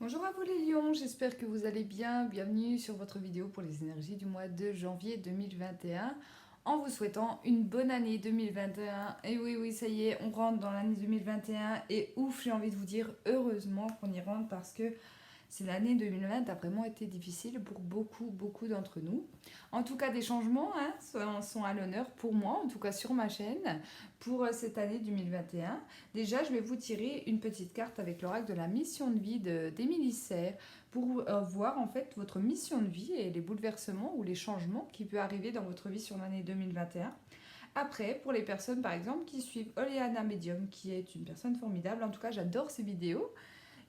Bonjour à vous les lions, j'espère que vous allez bien. Bienvenue sur votre vidéo pour les énergies du mois de janvier 2021. En vous souhaitant une bonne année 2021. Et oui, oui, ça y est, on rentre dans l'année 2021. Et ouf, j'ai envie de vous dire heureusement qu'on y rentre parce que l'année 2020 a vraiment été difficile pour beaucoup d'entre nous. En tout cas, des changements sont à l'honneur pour moi, en tout cas sur ma chaîne, pour cette année 2021. Déjà, je vais vous tirer une petite carte avec l'oracle de la mission de vie d'Émilie Serre pour voir en fait votre mission de vie et les bouleversements ou les changements qui peuvent arriver dans votre vie sur l'année 2021. Après, pour les personnes par exemple qui suivent Oleana Medium, qui est une personne formidable, en tout cas j'adore ses vidéos,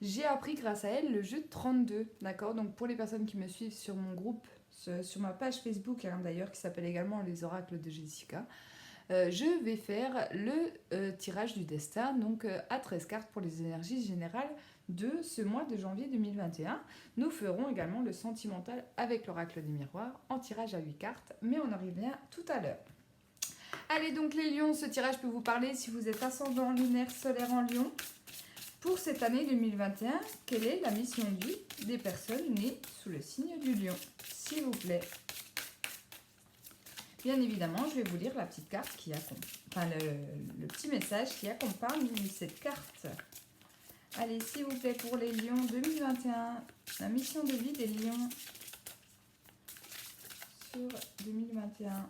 j'ai appris grâce à elle le jeu de 32, d'accord. Donc pour les personnes qui me suivent sur mon groupe, sur ma page Facebook d'ailleurs, qui s'appelle également Les Oracles de Jessica, je vais faire le tirage du destin, donc à 13 cartes pour les énergies générales de ce mois de janvier 2021. Nous ferons également le sentimental avec l'oracle des miroirs en tirage à 8 cartes, mais on en revient tout à l'heure. Allez donc les lions, ce tirage peut vous parler si vous êtes ascendant lunaire solaire en lion. Pour cette année 2021, quelle est la mission de vie des personnes nées sous le signe du lion, s'il vous plaît? Bien évidemment, je vais vous lire la petite carte le petit message qui accompagne cette carte. Allez, s'il vous plaît, pour les lions 2021, la mission de vie des lions sur 2021.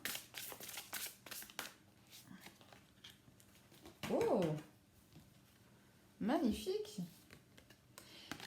Oh, magnifique!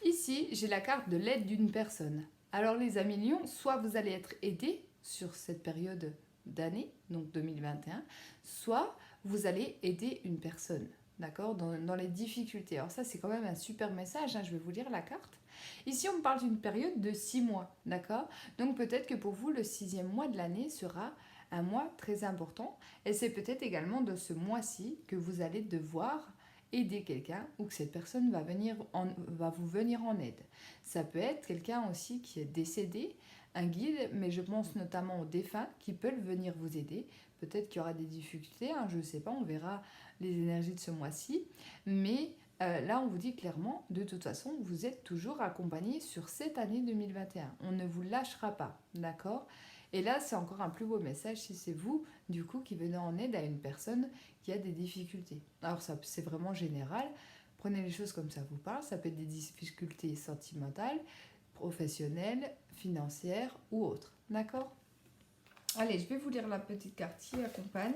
Ici, j'ai la carte de l'aide d'une personne. Alors les amis lions, soit vous allez être aidés sur cette période d'année, donc 2021, soit vous allez aider une personne, d'accord, dans les difficultés. Alors ça, c'est quand même un super message, je vais vous lire la carte. Ici, on me parle d'une période de 6 mois, d'accord. Donc peut-être que pour vous, le 6e mois de l'année sera un mois très important. Et c'est peut-être également de ce mois-ci que vous allez devoir aider quelqu'un ou que cette personne va vous venir en aide. Ça peut être quelqu'un aussi qui est décédé, un guide, mais je pense notamment aux défunts qui peuvent venir vous aider. Peut-être qu'il y aura des difficultés, je ne sais pas, on verra les énergies de ce mois-ci. Mais là, on vous dit clairement, de toute façon, vous êtes toujours accompagné sur cette année 2021. On ne vous lâchera pas, d'accord? Et là, c'est encore un plus beau message si c'est vous, du coup, qui venez en aide à une personne qui a des difficultés. Alors, ça, c'est vraiment général. Prenez les choses comme ça vous parle. Ça peut être des difficultés sentimentales, professionnelles, financières ou autres. D'accord? Allez, je vais vous lire la petite carte qui accompagne.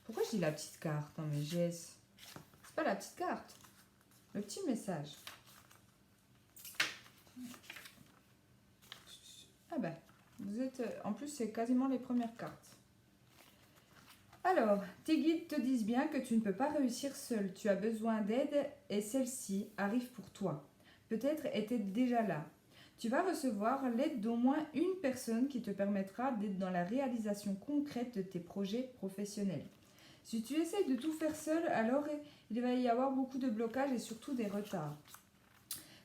Pourquoi je dis la petite carte? Non, mais Jess, c'est pas la petite carte. Le petit message. Ah ben, vous êtes... En plus, c'est quasiment les premières cartes. Alors, tes guides te disent bien que tu ne peux pas réussir seul. Tu as besoin d'aide et celle-ci arrive pour toi. Peut-être est-elle déjà là. Tu vas recevoir l'aide d'au moins une personne qui te permettra d'être dans la réalisation concrète de tes projets professionnels. Si tu essayes de tout faire seul, alors il va y avoir beaucoup de blocages et surtout des retards.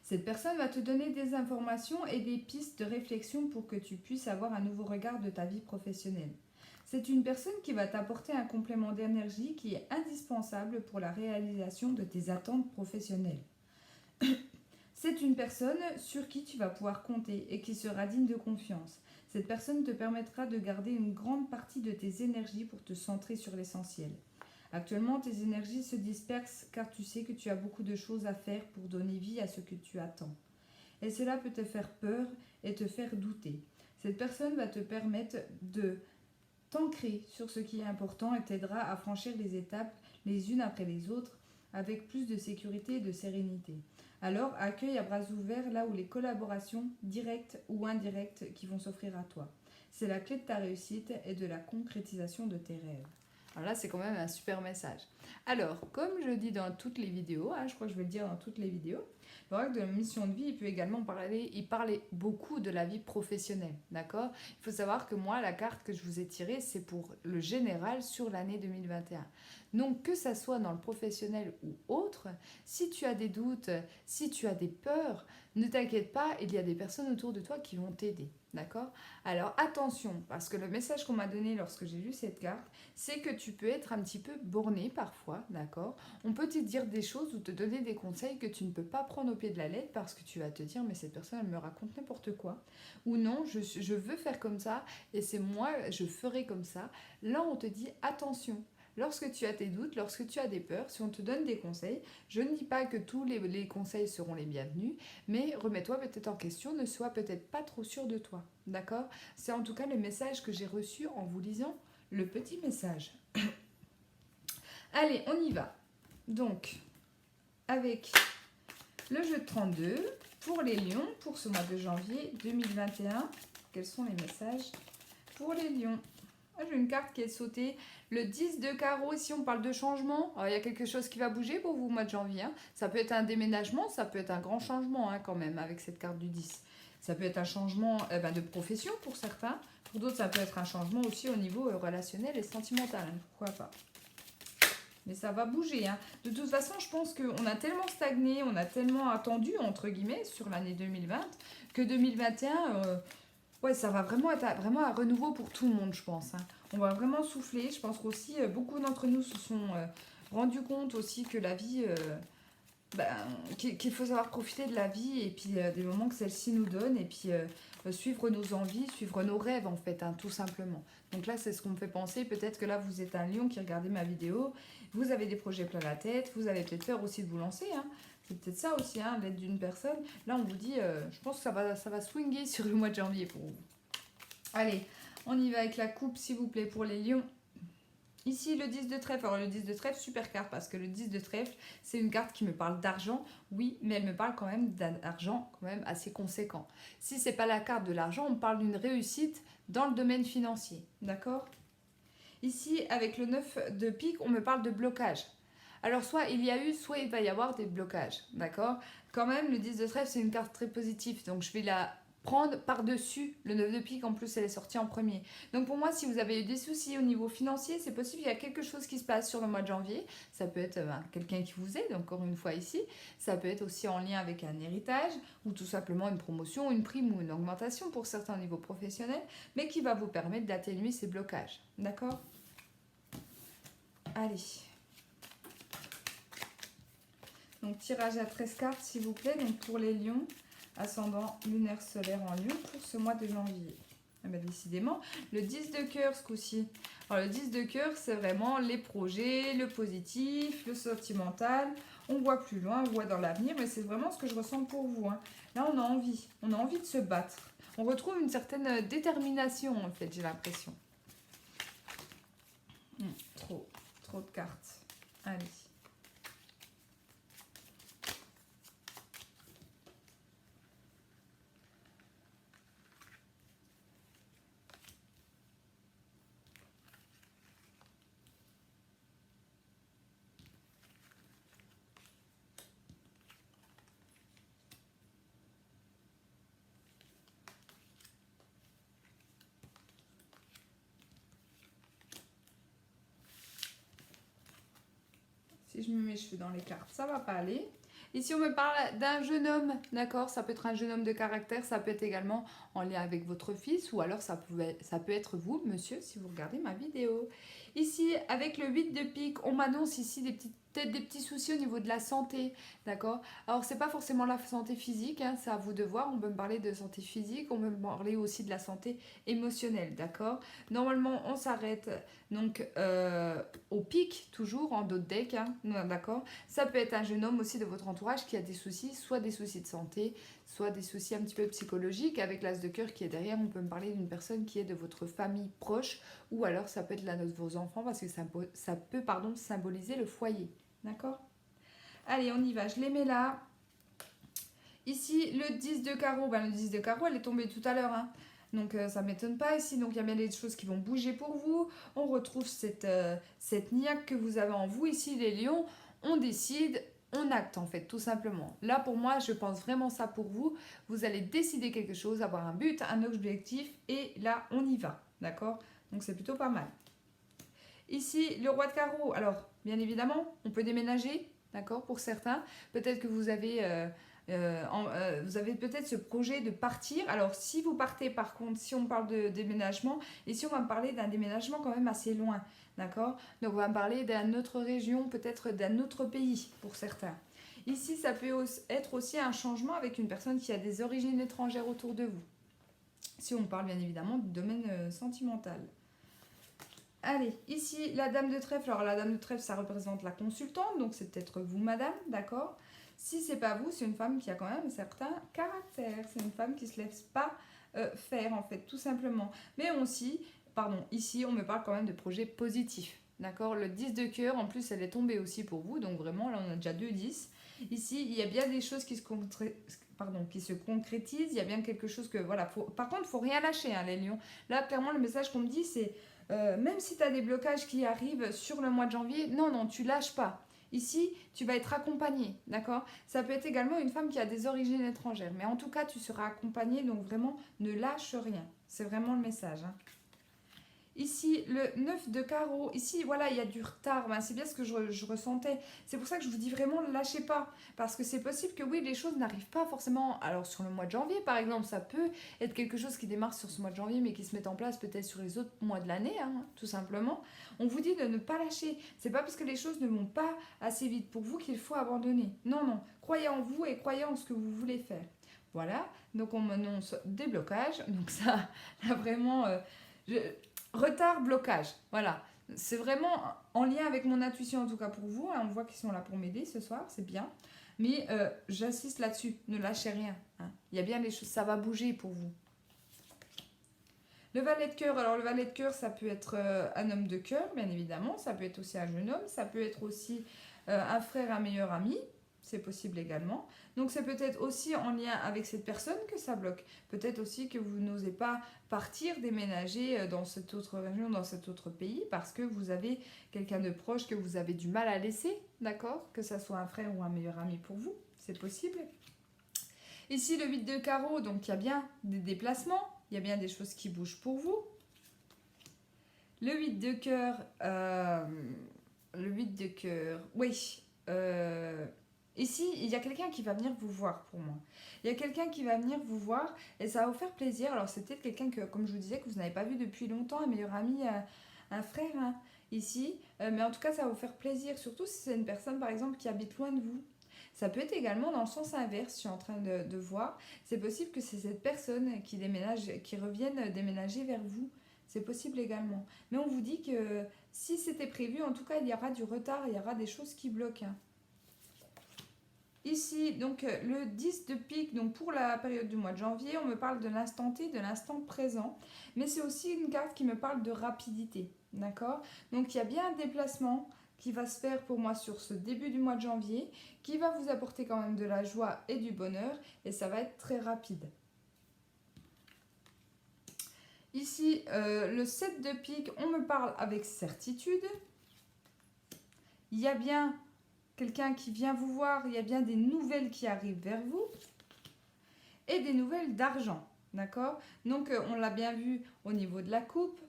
Cette personne va te donner des informations et des pistes de réflexion pour que tu puisses avoir un nouveau regard de ta vie professionnelle. C'est une personne qui va t'apporter un complément d'énergie qui est indispensable pour la réalisation de tes attentes professionnelles. C'est une personne sur qui tu vas pouvoir compter et qui sera digne de confiance. Cette personne te permettra de garder une grande partie de tes énergies pour te centrer sur l'essentiel. Actuellement, tes énergies se dispersent car tu sais que tu as beaucoup de choses à faire pour donner vie à ce que tu attends. Et cela peut te faire peur et te faire douter. Cette personne va te permettre de t'ancrer sur ce qui est important et t'aidera à franchir les étapes les unes après les autres avec plus de sécurité et de sérénité. Alors, accueille à bras ouverts là où les collaborations directes ou indirectes qui vont s'offrir à toi. C'est la clé de ta réussite et de la concrétisation de tes rêves. Alors là, c'est quand même un super message. Alors, comme je dis dans toutes les vidéos, je crois que je vais le dire dans toutes les vidéos, l'oracle de la mission de vie, il peut également parler beaucoup de la vie professionnelle, d'accord? Il faut savoir que moi, la carte que je vous ai tirée, c'est pour le général sur l'année 2021. Donc, que ça soit dans le professionnel ou autre, si tu as des doutes, si tu as des peurs, ne t'inquiète pas, il y a des personnes autour de toi qui vont t'aider, D'accord? Alors attention, parce que le message qu'on m'a donné lorsque j'ai lu cette carte, c'est que tu peux être un petit peu borné parfois, d'accord? On peut te dire des choses ou te donner des conseils que tu ne peux pas prendre au pied de la lettre parce que tu vas te dire, mais cette personne, elle me raconte n'importe quoi. Ou non, je veux faire comme ça et c'est moi, je ferai comme ça. Là, on te dit attention. Lorsque tu as tes doutes, lorsque tu as des peurs, si on te donne des conseils, je ne dis pas que tous les conseils seront les bienvenus, mais remets-toi peut-être en question, ne sois peut-être pas trop sûr de toi. D'accord? C'est en tout cas le message que j'ai reçu en vous lisant le petit message. Allez, on y va. Donc, avec le jeu de 32, pour les lions, pour ce mois de janvier 2021, quels sont les messages pour les lions? J'ai une carte qui est sautée. Le 10 de carreau, ici on parle de changement. Alors, il y a quelque chose qui va bouger pour vous au mois de janvier. Hein. Ça peut être un déménagement, ça peut être un grand changement hein, quand même avec cette carte du 10. Ça peut être un changement de profession pour certains. Pour d'autres, ça peut être un changement aussi au niveau relationnel et sentimental. Hein, pourquoi pas? Mais ça va bouger. Hein. De toute façon, je pense qu'on a tellement stagné, on a tellement attendu, entre guillemets, sur l'année 2020, que 2021... ouais, ça va vraiment être vraiment un renouveau pour tout le monde, je pense. Hein. On va vraiment souffler. Je pense qu'aussi, beaucoup d'entre nous se sont rendus compte aussi que la vie, qu'il faut savoir profiter de la vie et puis des moments que celle-ci nous donne et puis suivre nos envies, suivre nos rêves en fait, hein, tout simplement. Donc là, c'est ce qu'on me fait penser. Peut-être que là, vous êtes un lion qui regardez ma vidéo, vous avez des projets plein la tête, vous avez peut-être peur aussi de vous lancer. Hein. C'est peut-être ça aussi, hein, l'aide d'une personne. Là, on vous dit, je pense que ça va swinguer sur le mois de janvier pour vous. Allez, on y va avec la coupe, s'il vous plaît, pour les lions. Ici, le 10 de trèfle. Alors, le 10 de trèfle, super carte, parce que le 10 de trèfle, c'est une carte qui me parle d'argent. Oui, mais elle me parle quand même d'un argent quand même assez conséquent. Si ce n'est pas la carte de l'argent, on parle d'une réussite dans le domaine financier. D'accord? Ici, avec le 9 de pique, on me parle de blocage. Alors, soit il y a eu, soit il va y avoir des blocages. D'accord? Quand même, le 10 de trèfle, c'est une carte très positive. Donc, je vais la prendre par-dessus le 9 de pique. En plus, elle est sortie en premier. Donc, pour moi, si vous avez eu des soucis au niveau financier, c'est possible. Il y a quelque chose qui se passe sur le mois de janvier. Ça peut être quelqu'un qui vous aide, encore une fois ici. Ça peut être aussi en lien avec un héritage ou tout simplement une promotion, une prime ou une augmentation pour certains niveaux professionnels, mais qui va vous permettre d'atténuer ces blocages. D'accord? Allez. Donc, tirage à 13 cartes, s'il vous plaît. Donc, pour les lions, ascendant lunaire solaire en lion pour ce mois de janvier. Ah ben, décidément, le 10 de cœur ce coup-ci. Alors, le 10 de cœur, c'est vraiment les projets, le positif, le sentimental. On voit plus loin, on voit dans l'avenir, mais c'est vraiment ce que je ressens pour vous. Hein. Là, on a envie de se battre. On retrouve une certaine détermination, en fait, j'ai l'impression. Trop de cartes. Allez. Si je me mets mes cheveux dans les cartes, ça va pas aller. Ici, on me parle d'un jeune homme, d'accord? Ça peut être un jeune homme de caractère, ça peut être également en lien avec votre fils, ou alors ça peut être vous, monsieur, si vous regardez ma vidéo. Ici, avec le 8 de pique, on m'annonce ici peut-être des petits soucis au niveau de la santé, d'accord? Alors, c'est pas forcément la santé physique, hein, c'est à vous de voir. On peut me parler de santé physique, on peut me parler aussi de la santé émotionnelle, d'accord? Normalement, on s'arrête donc au pic, toujours en dos de deck, hein, d'accord? Ça peut être un jeune homme aussi de votre entourage qui a des soucis, soit des soucis de santé, soit des soucis un petit peu psychologiques. Avec l'as de cœur qui est derrière, on peut me parler d'une personne qui est de votre famille proche, ou alors ça peut être la note de vos enfants, parce que ça peut symboliser le foyer, d'accord? Allez, on y va, je les mets là. Ici, le 10 de carreau, le 10 de carreau, elle est tombée tout à l'heure, hein. Donc ça ne m'étonne pas ici. Donc il y a bien des choses qui vont bouger pour vous. On retrouve cette niaque que vous avez en vous. Ici, les lions, on décide, on acte en fait, tout simplement. Là, pour moi, je pense vraiment ça pour vous. Vous allez décider quelque chose, avoir un but, un objectif. Et là, on y va. D'accord? Donc c'est plutôt pas mal. Ici, le roi de carreau. Alors, bien évidemment, on peut déménager. D'accord? Pour certains. Peut-être que vous avez Vous avez peut-être ce projet de partir. Alors, si vous partez, par contre, si on parle de déménagement, ici, on va me parler d'un déménagement quand même assez loin, d'accord? Donc, on va me parler d'une autre région, peut-être d'un autre pays, pour certains. Ici, ça peut être aussi un changement avec une personne qui a des origines étrangères autour de vous. Si on parle, bien évidemment, du domaine sentimental. Allez, ici, la dame de trèfle. Alors, la dame de trèfle, ça représente la consultante, donc c'est peut-être vous, madame, d'accord? Si c'est pas vous, c'est une femme qui a quand même un certain caractère. C'est une femme qui se laisse pas faire, en fait, tout simplement. Mais ici, on me parle quand même de projets positifs, d'accord? Le 10 de cœur, en plus, elle est tombée aussi pour vous, donc vraiment, là, on a déjà 2 10. Ici, il y a bien des choses qui se concrétisent. Il y a bien quelque chose que, voilà, par contre, il ne faut rien lâcher, hein, les lions. Là, clairement, le message qu'on me dit, c'est même si tu as des blocages qui arrivent sur le mois de janvier, non, tu lâches pas. Ici, tu vas être accompagné, d'accord? Ça peut être également une femme qui a des origines étrangères, mais en tout cas, tu seras accompagné, donc vraiment, ne lâche rien. C'est vraiment le message, hein. Ici, le 9 de carreau. Ici, voilà, il y a du retard. Ben, c'est bien ce que je ressentais. C'est pour ça que je vous dis vraiment, ne lâchez pas. Parce que c'est possible que oui, les choses n'arrivent pas forcément. Alors, sur le mois de janvier, par exemple, ça peut être quelque chose qui démarre sur ce mois de janvier, mais qui se met en place peut-être sur les autres mois de l'année, hein, tout simplement. On vous dit de ne pas lâcher. C'est pas parce que les choses ne vont pas assez vite pour vous qu'il faut abandonner. Non. Croyez en vous et croyez en ce que vous voulez faire. Voilà. Donc, on m'annonce des blocages. Donc, ça, là, vraiment... retard, blocage, voilà. C'est vraiment en lien avec mon intuition, en tout cas pour vous. On voit qu'ils sont là pour m'aider ce soir, c'est bien. Mais j'insiste là-dessus, ne lâchez rien, hein. Il y a bien des choses, ça va bouger pour vous. Le valet de cœur, alors le valet de cœur, ça peut être un homme de cœur, bien évidemment. Ça peut être aussi un jeune homme, ça peut être aussi un frère, un meilleur ami. C'est possible également. Donc c'est peut-être aussi en lien avec cette personne que ça bloque. Peut-être aussi que vous n'osez pas partir, déménager dans cette autre région, dans cet autre pays, parce que vous avez quelqu'un de proche que vous avez du mal à laisser, d'accord? Que ça soit un frère ou un meilleur ami pour vous, c'est possible. Ici le 8 de carreau, donc il y a bien des déplacements, il y a bien des choses qui bougent pour vous. Le 8 de cœur, oui. Ici, il y a quelqu'un qui va venir vous voir pour moi. Il y a quelqu'un qui va venir vous voir et ça va vous faire plaisir. Alors, c'est peut-être quelqu'un que, comme je vous disais, que vous n'avez pas vu depuis longtemps, un meilleur ami, un frère, hein, ici. Mais en tout cas, ça va vous faire plaisir, surtout si c'est une personne, par exemple, qui habite loin de vous. Ça peut être également dans le sens inverse, je suis en train de voir. C'est possible que c'est cette personne qui déménage, qui revienne déménager vers vous. C'est possible également. Mais on vous dit que si c'était prévu, en tout cas, il y aura du retard, il y aura des choses qui bloquent, hein. Ici, donc le 10 de pique, donc pour la période du mois de janvier, on me parle de l'instant T, de l'instant présent. Mais c'est aussi une carte qui me parle de rapidité, d'accord? Donc il y a bien un déplacement qui va se faire pour moi sur ce début du mois de janvier, qui va vous apporter quand même de la joie et du bonheur, et ça va être très rapide. Ici, le 7 de pique, on me parle avec certitude. Il y a bien quelqu'un qui vient vous voir, il y a bien des nouvelles qui arrivent vers vous et des nouvelles d'argent, d'accord? Donc, on l'a bien vu au niveau de la coupe.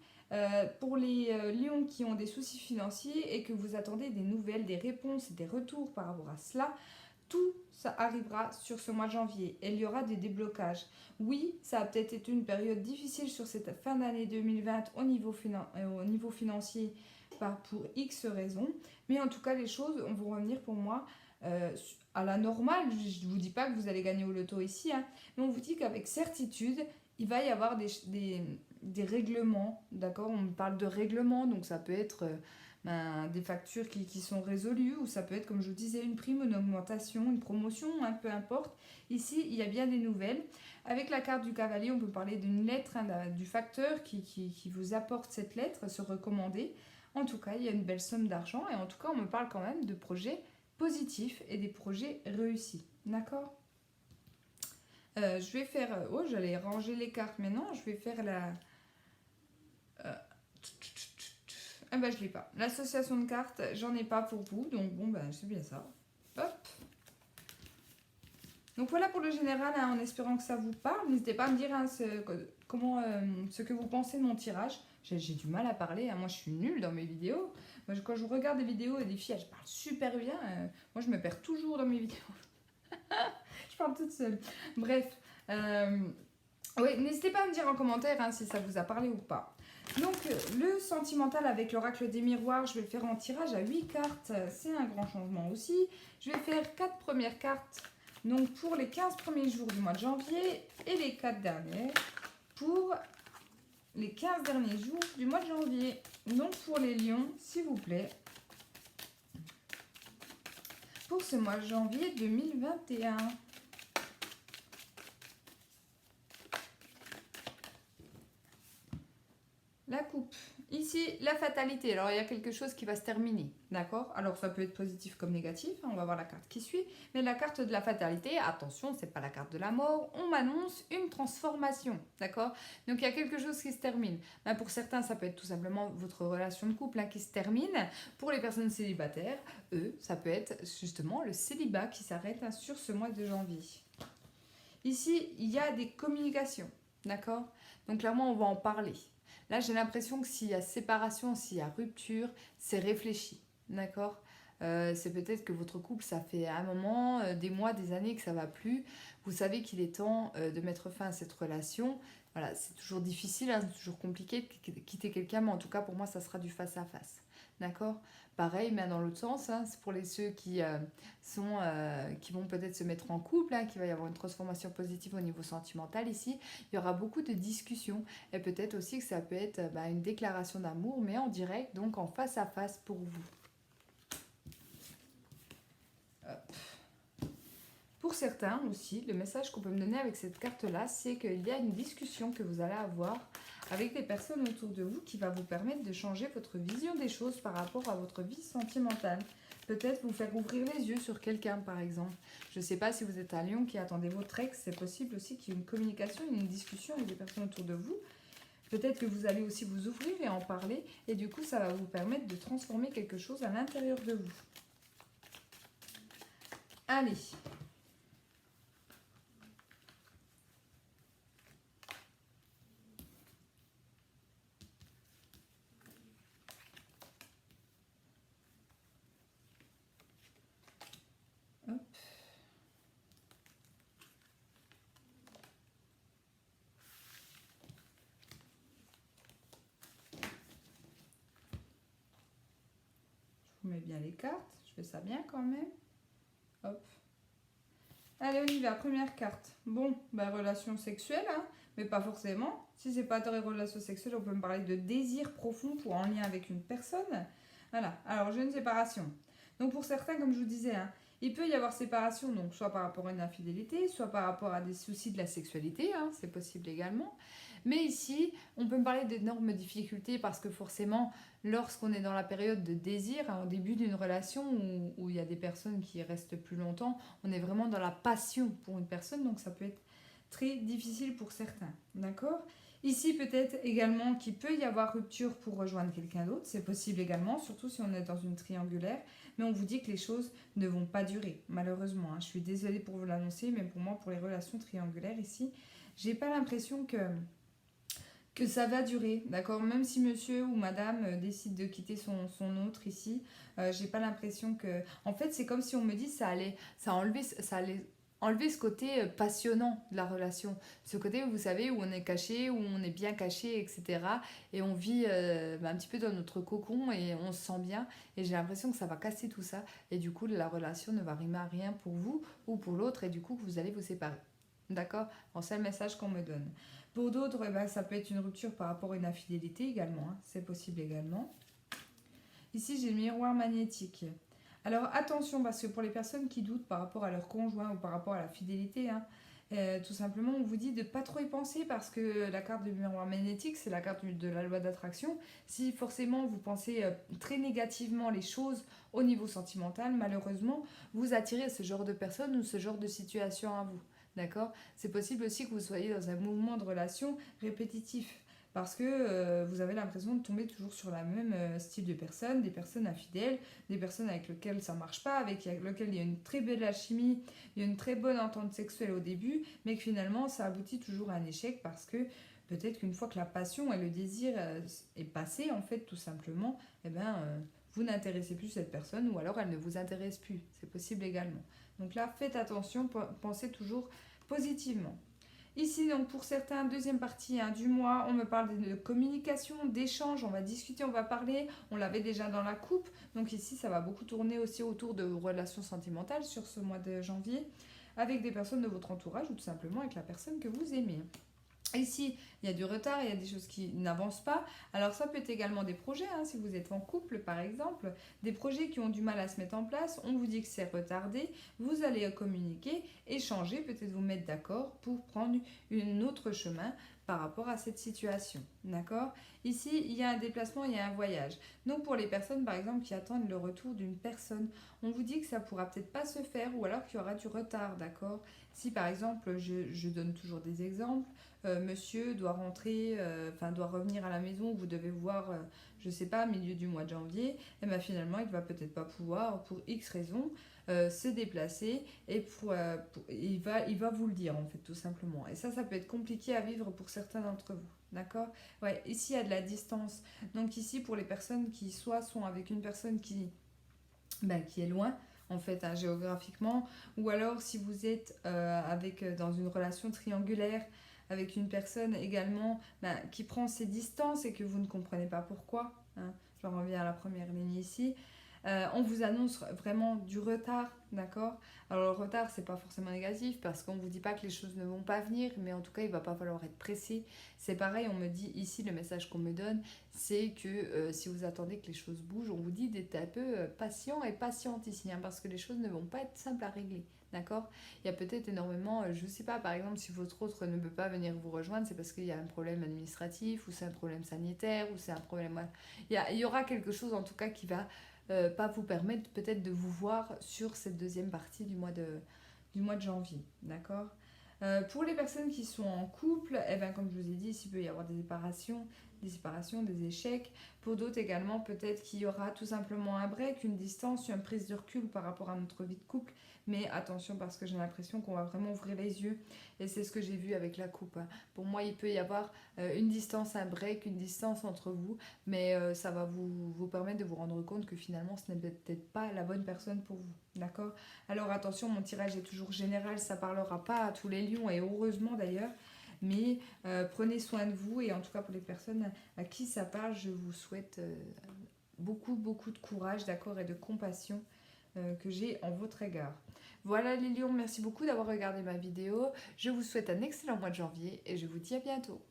Pour les lions qui ont des soucis financiers et que vous attendez des nouvelles, des réponses, des retours par rapport à cela, tout ça arrivera sur ce mois de janvier et il y aura des déblocages. Oui, ça a peut-être été une période difficile sur cette fin d'année 2020 au niveau financier pour X raisons, mais en tout cas les choses vont revenir pour moi à la normale. Je ne vous dis pas que vous allez gagner au loto ici, hein, mais on vous dit qu'avec certitude, il va y avoir des règlements, d'accord? On parle de règlements, donc ça peut être des factures qui sont résolues, ou ça peut être, comme je vous disais, une prime, une augmentation, une promotion, hein, peu importe. Ici, il y a bien des nouvelles. Avec la carte du cavalier, on peut parler d'une lettre, hein, du facteur qui vous apporte cette lettre, se recommander. En tout cas, il y a une belle somme d'argent, et en tout cas, on me parle quand même de projets positifs et des projets réussis, d'accord? Je vais faire... Oh, j'allais ranger les cartes, mais non, je vais faire la... Ah bah je l'ai pas. L'association de cartes, j'en ai pas pour vous, donc bon bah c'est bien ça. Hop. Donc voilà pour le général, hein, en espérant que ça vous parle. N'hésitez pas à me dire hein, ce que vous pensez de mon tirage. J'ai du mal à parler, hein. Moi je suis nulle dans mes vidéos. Moi, quand je regarde des vidéos et des filles, elles parlent super bien. Moi je me perds toujours dans mes vidéos. Je parle toute seule. Bref, oui, n'hésitez pas à me dire en commentaire hein, si ça vous a parlé ou pas. Donc, le sentimental avec l'oracle des miroirs, je vais le faire en tirage à 8 cartes. C'est un grand changement aussi. Je vais faire 4 premières cartes donc pour les 15 premiers jours du mois de janvier et les 4 dernières pour les 15 derniers jours du mois de janvier. Donc, pour les lions, s'il vous plaît, pour ce mois de janvier 2021. La coupe. Ici, la fatalité. Alors, il y a quelque chose qui va se terminer. D'accord? Alors, ça peut être positif comme négatif. Hein, on va voir la carte qui suit. Mais la carte de la fatalité, attention, c'est pas la carte de la mort. On m'annonce une transformation. D'accord? Donc, il y a quelque chose qui se termine. Ben, pour certains, ça peut être tout simplement votre relation de couple hein, qui se termine. Pour les personnes célibataires, eux, ça peut être justement le célibat qui s'arrête hein, sur ce mois de janvier. Ici, il y a des communications. D'accord? Donc, clairement, on va en parler. Là, j'ai l'impression que s'il y a séparation, s'il y a rupture, c'est réfléchi, d'accord? C'est peut-être que votre couple, ça fait un moment, des mois, des années que ça ne va plus. Vous savez qu'il est temps de mettre fin à cette relation. Voilà, c'est toujours difficile, hein, c'est toujours compliqué de quitter quelqu'un, mais en tout cas, pour moi, ça sera du face à face, d'accord? Pareil, mais dans l'autre sens, hein, c'est pour ceux qui vont peut-être se mettre en couple, hein, qu'il va y avoir une transformation positive au niveau sentimental ici. Il y aura beaucoup de discussions et peut-être aussi que ça peut être une déclaration d'amour, mais en direct, donc en face à face pour vous. Hop. Pour certains aussi, le message qu'on peut me donner avec cette carte-là, c'est qu'il y a une discussion que vous allez avoir avec des personnes autour de vous qui va vous permettre de changer votre vision des choses par rapport à votre vie sentimentale. Peut-être vous faire ouvrir les yeux sur quelqu'un, par exemple. Je ne sais pas si vous êtes à Lyon qui attendez votre ex, c'est possible aussi qu'il y ait une communication, une discussion avec des personnes autour de vous. Peut-être que vous allez aussi vous ouvrir et en parler, et du coup, ça va vous permettre de transformer quelque chose à l'intérieur de vous. Allez. Hop. Je vous mets bien les cartes. Je fais ça bien quand même. Hop. Allez, on y va. Première carte. Bon, relation sexuelle, hein, mais pas forcément. Si c'est pas de relation sexuelle, on peut me parler de désir profond pour en lien avec une personne. Voilà. Alors, j'ai une séparation. Donc, pour certains, comme je vous disais, hein, il peut y avoir séparation, donc soit par rapport à une infidélité, soit par rapport à des soucis de la sexualité, hein, c'est possible également. Mais ici, on peut me parler d'énormes difficultés parce que forcément, lorsqu'on est dans la période de désir, hein, au début d'une relation où il y a des personnes qui restent plus longtemps, on est vraiment dans la passion pour une personne, donc ça peut être très difficile pour certains, d'accord ? Ici, peut-être également qu'il peut y avoir rupture pour rejoindre quelqu'un d'autre, c'est possible également, surtout si on est dans une triangulaire, mais on vous dit que les choses ne vont pas durer, malheureusement. Hein. Je suis désolée pour vous l'annoncer, mais pour moi, pour les relations triangulaires ici, j'ai pas l'impression que ça va durer, d'accord? Même si monsieur ou madame décide de quitter son autre ici, j'ai pas l'impression que... En fait, c'est comme si on me dit ça allait enlever ce côté passionnant de la relation. Ce côté, vous savez, où on est caché, où on est bien caché, etc. Et on vit un petit peu dans notre cocon et on se sent bien. Et j'ai l'impression que ça va casser tout ça. Et du coup, la relation ne va rimer à rien pour vous ou pour l'autre. Et du coup, vous allez vous séparer. D'accord? Bon, c'est le message qu'on me donne. Pour d'autres, ça peut être une rupture par rapport à une infidélité également. Hein. C'est possible également. Ici, j'ai le miroir magnétique. Alors attention, parce que pour les personnes qui doutent par rapport à leur conjoint ou par rapport à la fidélité, hein, tout simplement, on vous dit de ne pas trop y penser parce que la carte du miroir magnétique, c'est la carte de la loi d'attraction. Si forcément vous pensez très négativement les choses au niveau sentimental, malheureusement, vous attirez ce genre de personnes ou ce genre de situation à vous. D'accord? C'est possible aussi que vous soyez dans un mouvement de relation répétitif parce que vous avez l'impression de tomber toujours sur la même style de personnes, des personnes infidèles, des personnes avec lesquelles ça ne marche pas, avec lesquelles il y a une très belle alchimie, il y a une très bonne entente sexuelle au début, mais que finalement ça aboutit toujours à un échec parce que peut-être qu'une fois que la passion et le désir est passé, en fait, tout simplement, vous n'intéressez plus cette personne ou alors elle ne vous intéresse plus. C'est possible également. Donc là, faites attention, pensez toujours positivement. Ici, donc pour certains, deuxième partie du mois, on me parle de communication, d'échange, on va discuter, on va parler, on l'avait déjà dans la coupe. Donc ici, ça va beaucoup tourner aussi autour de relations sentimentales sur ce mois de janvier, avec des personnes de votre entourage ou tout simplement avec la personne que vous aimez. Ici, il y a du retard, il y a des choses qui n'avancent pas. Alors ça peut être également des projets, si vous êtes en couple par exemple, des projets qui ont du mal à se mettre en place, on vous dit que c'est retardé, vous allez communiquer, échanger, peut-être vous mettre d'accord pour prendre un autre chemin par rapport à cette situation. D'accord? Ici, il y a un déplacement, il y a un voyage. Donc pour les personnes par exemple qui attendent le retour d'une personne, on vous dit que ça pourra peut-être pas se faire ou alors qu'il y aura du retard. D'accord? Si par exemple, je donne toujours des exemples, monsieur doit rentrer, doit revenir à la maison, vous devez voir, je sais pas, milieu du mois de janvier, et bien finalement il va peut-être pas pouvoir, pour X raisons, se déplacer et il va vous le dire en fait tout simplement. Et ça peut être compliqué à vivre pour certains d'entre vous. D'accord? Ouais, ici il y a de la distance. Donc ici pour les personnes qui soit sont avec une personne qui est loin, en fait, géographiquement, ou alors si vous êtes dans une relation triangulaire avec une personne également qui prend ses distances et que vous ne comprenez pas pourquoi, j'en reviens à la première ligne ici, on vous annonce vraiment du retard, d'accord? Alors le retard, c'est pas forcément négatif parce qu'on vous dit pas que les choses ne vont pas venir, mais en tout cas, il va pas falloir être pressé. C'est pareil, on me dit ici, le message qu'on me donne, c'est que si vous attendez que les choses bougent, on vous dit d'être un peu patient et patiente ici, parce que les choses ne vont pas être simples à régler. D'accord? Il y a peut-être énormément, je ne sais pas, par exemple, si votre autre ne peut pas venir vous rejoindre, c'est parce qu'il y a un problème administratif, ou c'est un problème sanitaire, ou c'est un problème... Il y aura quelque chose en tout cas qui va pas vous permettre peut-être de vous voir sur cette deuxième partie du mois de janvier. D'accord? Pour les personnes qui sont en couple, comme je vous ai dit, il peut y avoir des séparations, des échecs. Pour d'autres également, peut-être qu'il y aura tout simplement un break, une distance, une prise de recul par rapport à notre vie de couple. Mais attention parce que j'ai l'impression qu'on va vraiment ouvrir les yeux. Et c'est ce que j'ai vu avec la coupe. Pour moi, il peut y avoir une distance, un break, une distance entre vous. Mais ça va vous permettre de vous rendre compte que finalement, ce n'est peut-être pas la bonne personne pour vous. D'accord? Alors attention, mon tirage est toujours général. Ça ne parlera pas à tous les lions et heureusement d'ailleurs. Mais prenez soin de vous et en tout cas pour les personnes à qui ça parle, je vous souhaite beaucoup de courage, d'accord, et de compassion que j'ai en votre égard. Voilà les lions, merci beaucoup d'avoir regardé ma vidéo. Je vous souhaite un excellent mois de janvier et je vous dis à bientôt.